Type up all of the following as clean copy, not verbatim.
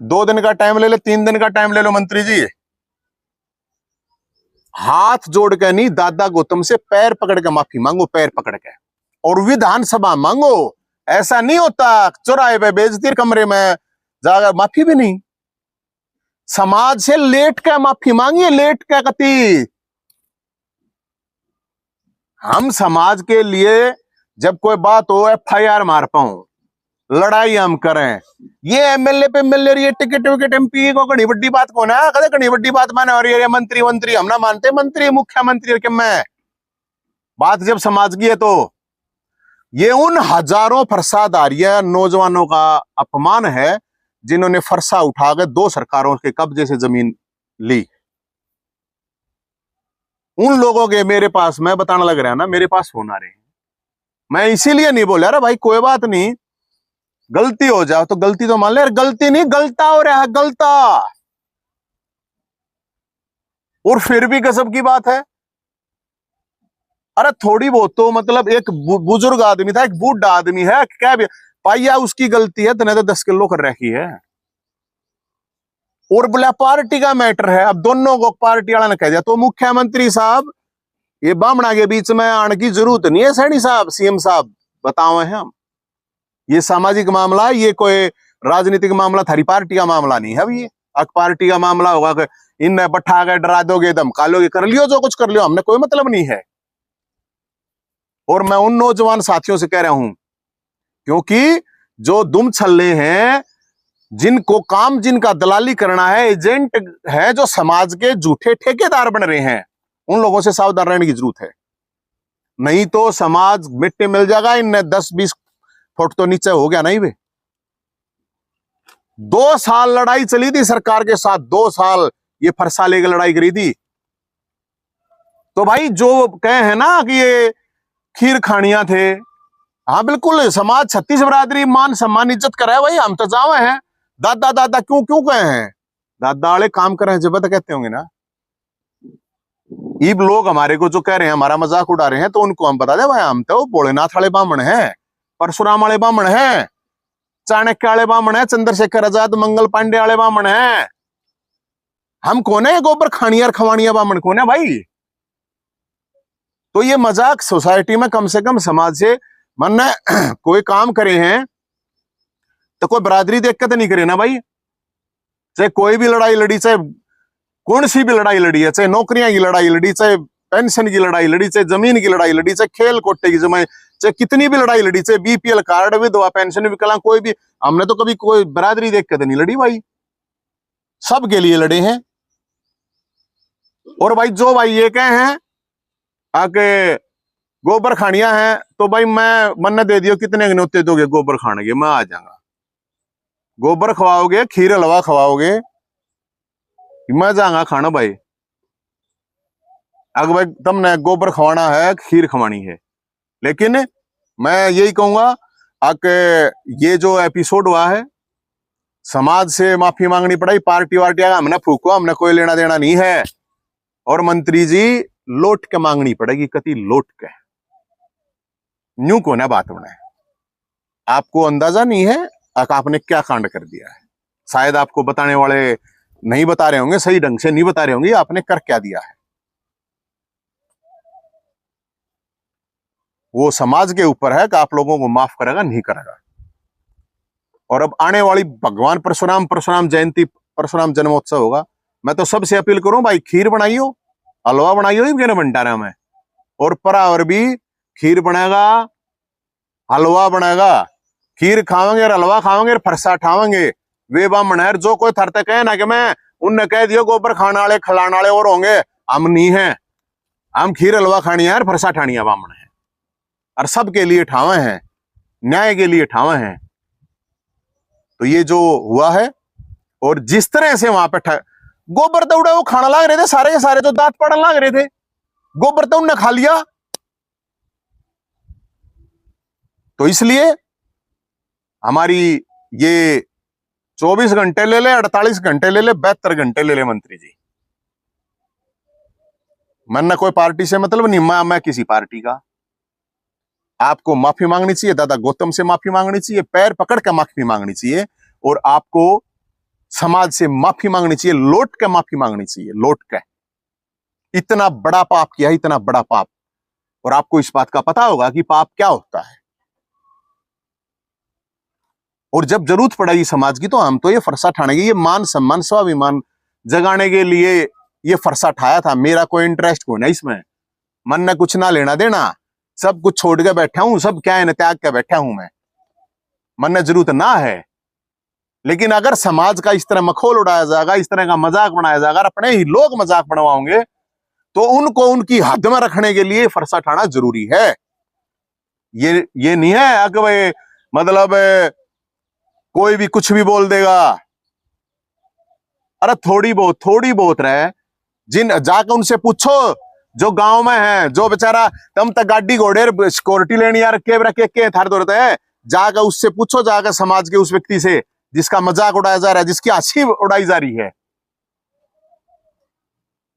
2 दिन का टाइम ले ले, 3 दिन का टाइम ले लो मंत्री जी, हाथ जोड़ के नहीं, दादा गौतम से पैर पकड़ के माफी मांगो, पैर पकड़ के, और विधानसभा मांगो। ऐसा नहीं होता चौराहे पे बेइज्जती कमरे में जाकर माफी भी नहीं, समाज से लेट के माफी मांगिए, लेट के कति। हम समाज के लिए जब कोई बात हो FIR मार पाऊं, लड़ाई हम करें, ये MLA पे मिल रही है टिकट विकेट, MP को घनी बड़ी बात को ना कदे घनी बड़ी बात माने, और ये मंत्री मंत्री हम ना मानते, मंत्री मुख्यमंत्री के मैं बात जब समाज की है तो ये उन हजारों फरसादारी नौजवानों का अपमान है जिन्होंने फरसा उठा के 2 सरकारों के कब्जे से जमीन ली। उन लोगों के मेरे पास, मैं बताने लग रहा ना, मेरे पास फोन आ रहे हैं। मैं इसीलिए नहीं बोला अरे भाई कोई बात नहीं, गलती हो जाओ तो गलती तो मान ले, गलती नहीं गलता हो रहा है, गलता। और फिर भी गजब की बात है, अरे थोड़ी बहुत तो मतलब एक बुजुर्ग आदमी था, एक बूढ़ा आदमी है, क्या पाइया उसकी गलती है, तो 10 किलो कर रखी है, और बोला पार्टी का मैटर है। अब दोनों को पार्टी वाला ने कह दिया तो मुख्यमंत्री साहब ये बामणा के बीच में आने की जरूरत नहीं है, सैनी साहब, CM साहब बताओ हैं हम, ये सामाजिक मामला है, ये कोई राजनीतिक मामला, थारी पार्टी का मामला नहीं है। अभी अक पार्टी का मामला होगा कि इन बैठा के डरा दोगे, धमका लोगे, कर लियो जो कुछ कर लियो, हमने कोई मतलब नहीं है। और मैं उन नौजवान साथियों से कह रहा हूं, क्योंकि जो दुम छल्ले हैं, जिनको काम, जिनका दलाली करना है, एजेंट है, जो समाज के झूठे ठेकेदार बन रहे हैं, उन लोगों से सावधान रहने की जरूरत है, नहीं तो समाज मिट्टी मिल जाएगा। इन 10-20 फुट तो नीचे हो गया नहीं वे। 2 साल लड़ाई चली थी सरकार के साथ, 2 साल ये फरसा लेकर लड़ाई करी थी। तो भाई जो कहे हैं ना कि ये खीर खानियां थे, हाँ बिल्कुल, समाज 36 बरादरी मान सम्मान इज्जत करे भाई, हम तो जावे हैं। दादा दादा क्यों क्यों कहे हैं, दादा वाले काम कर रहे हैं जब तो कहते होंगे ना। ये लोग हमारे को जो कह रहे हैं, हमारा मजाक उड़ा रहे हैं, तो उनको हम बता दे भाई हम तो भोलेनाथ वाले बामण हैं, परशुराम वाले बामण हैं, चाणक्य वाले बामण हैं, चंद्रशेखर आजाद, मंगल पांडे वाले बामण हैं। हम कौन है गोबर खानियार खवानिया बामण कौन है भाई। तो ये मजाक सोसाइटी में कम से कम समाज से मन कोई काम करे हैं तो कोई बरादरी देख के तो नहीं करे ना भाई। चाहे कोई भी लड़ाई लड़ी, चाहे कौन सी भी लड़ाई लड़ी है, चाहे नौकरियां की लड़ाई लड़ी, चाहे पेंशन की लड़ाई लड़ी, चाहे जमीन की लड़ाई लड़ी, चाहे खेल कोटे की जमाई, चाहे कितनी भी लड़ाई लड़ी, चाहे BPL कार्ड, विधवा पेंशन, विकलांग, कोई भी, हमने तो कभी कोई बरादरी देख के तो नहीं लड़ी भाई, सबके लिए लड़े हैं। और भाई जो भाई ये कहे हैं आके गोबर खानिया है, तो भाई मैं मन दे दियो, कितने न्योते दोगे गोबर खाने के, मैं आ जाऊंगा। गोबर खवाओगे, खीर हलवा खवाओगे, मैं जाऊंगा खाना भाई। अगर भाई तुमने गोबर खवाना है, खीर खवानी है, लेकिन मैं यही कहूंगा आके ये जो एपिसोड हुआ है, समाज से माफी मांगनी पड़ेगी, पार्टी वार्टी हमने फूको, हमने कोई लेना देना नहीं है। और मंत्री जी लौट के मांगनी पड़ेगी, कति लौट के, न्यू को ना बात बनाए। आपको अंदाजा नहीं है आपने क्या कांड कर दिया है, शायद आपको बताने वाले नहीं बता रहे होंगे, सही ढंग से नहीं बता रहे होंगे आपने कर क्या दिया है। वो समाज के ऊपर है कि आप लोगों को माफ करेगा नहीं करेगा। और अब आने वाली भगवान परशुराम जयंती, परशुराम जन्मोत्सव होगा, मैं तो सबसे अपील करूं भाई, खीर बनाइयो, हलवा बनाइयो, ही भंडारा में, और परावर भी खीर बनेगा, हलवा बनेगा, खीर खावेंगे और हलवा खावेंगे और फरसा ठावेंगे। वे बामण है जो कोई थरते कहे ना कि मैं उनने कह दियो गोबर खाने वाले खिलाने वाले और होंगे, हम नहीं है, हम खीर हलवा खानी है और फरसा ठानी है, बामण है, और सबके लिए ठावे हैं, न्याय के लिए ठावे हैं। तो ये जो हुआ है, और जिस तरह से वहां पे गोबर तो उड़ा वो खाना लाग रहे थे, सारे के सारे जो दांत पड़न लाग रहे थे, गोबर तो उनने खा लिया। तो इसलिए हमारी ये 24 घंटे ले ले, 48 घंटे ले ले, 72 घंटे ले ले मंत्री जी, मैं कोई पार्टी से मतलब नहीं, मैं किसी पार्टी का। आपको माफी मांगनी चाहिए, दादा गौतम से माफी मांगनी चाहिए, पैर पकड़ के माफी मांगनी चाहिए, और आपको समाज से माफी मांगनी चाहिए, लौट के माफी मांगनी चाहिए, लौट के। इतना बड़ा पाप किया, इतना बड़ा पाप। और आपको इस बात का पता होगा कि पाप क्या होता है। और जब जरूरत पड़ेगी समाज की तो हम तो ये फरसा ठानेंगे। ये मान सम्मान स्वाभिमान जगाने के लिए ये फरसा ठाया था। मेरा कोई इंटरेस्ट कोई नहीं इसमें, मन ने कुछ ना लेना देना, सब कुछ छोड़ के बैठा हूं, सब क्या है त्याग के बैठा हूं मैं, मन ने जरूरत ना है। लेकिन अगर समाज का इस तरह मखौल उड़ाया जाएगा, इस तरह का मजाक बनाया जाएगा, अपने ही लोग मजाक बनवाओगे, तो उनको उनकी हद में रखने के लिए फरसा ठाना जरूरी है। ये नहीं है कि भाई मतलब कोई भी कुछ भी बोल देगा। अरे थोड़ी बहुत रहे, जिन जाकर उनसे पूछो जो गांव में है, जो बेचारा तम तक गाड़ी घोड़े सिक्योरिटी लेनी यार के थार दौड़ते हैं, जाकर उससे पूछो, जाकर समाज के उस व्यक्ति से जिसका मजाक उड़ाया जा रहा है, जिसकी हंसी उड़ाई जा रही है,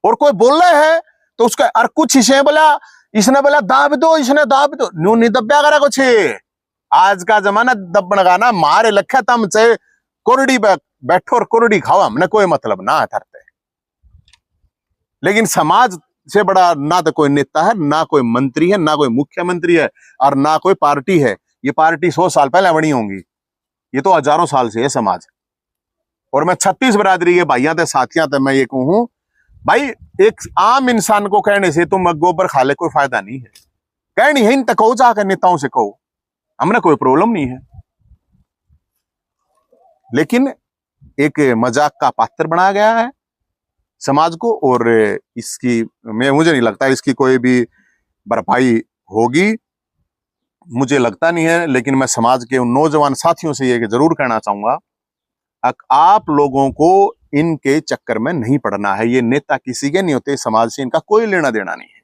और कोई बोल रहा है तो उसका और कुछ हिस्से बोला, इसने बोला दाब दो, इसने दाब दो, न्यू नहीं दब्या करा कुछ। आज का जमाना दबन का ना, मारे लखे तम से कोरडी बैठो और कोरडी खाओ, हमने कोई मतलब ना है थरते। लेकिन समाज से बड़ा ना तो कोई नेता है, ना कोई मंत्री है, ना कोई मुख्यमंत्री है, और ना कोई पार्टी है। ये पार्टी 100 साल पहले बनी होंगी, ये तो हजारों साल से है समाज। और मैं 36 बिरादरी के भाइयों थे, साथियों थे, मैं ये कहूं भाई, एक आम इंसान को कहने से तुम गोबर खा ले कोई फायदा नहीं है। कहनी है इन तक कहो, जाकर नेताओं से कहो, हमने कोई प्रॉब्लम नहीं है। लेकिन एक मजाक का पात्र बनाया गया है समाज को, और इसकी मुझे नहीं लगता इसकी कोई भी भरपाई होगी, मुझे लगता नहीं है। लेकिन मैं समाज के उन नौजवान साथियों से ये जरूर कहना चाहूंगा, आप लोगों को इनके चक्कर में नहीं पड़ना है। ये नेता किसी के नहीं होते, समाज से इनका कोई लेना देना नहीं है।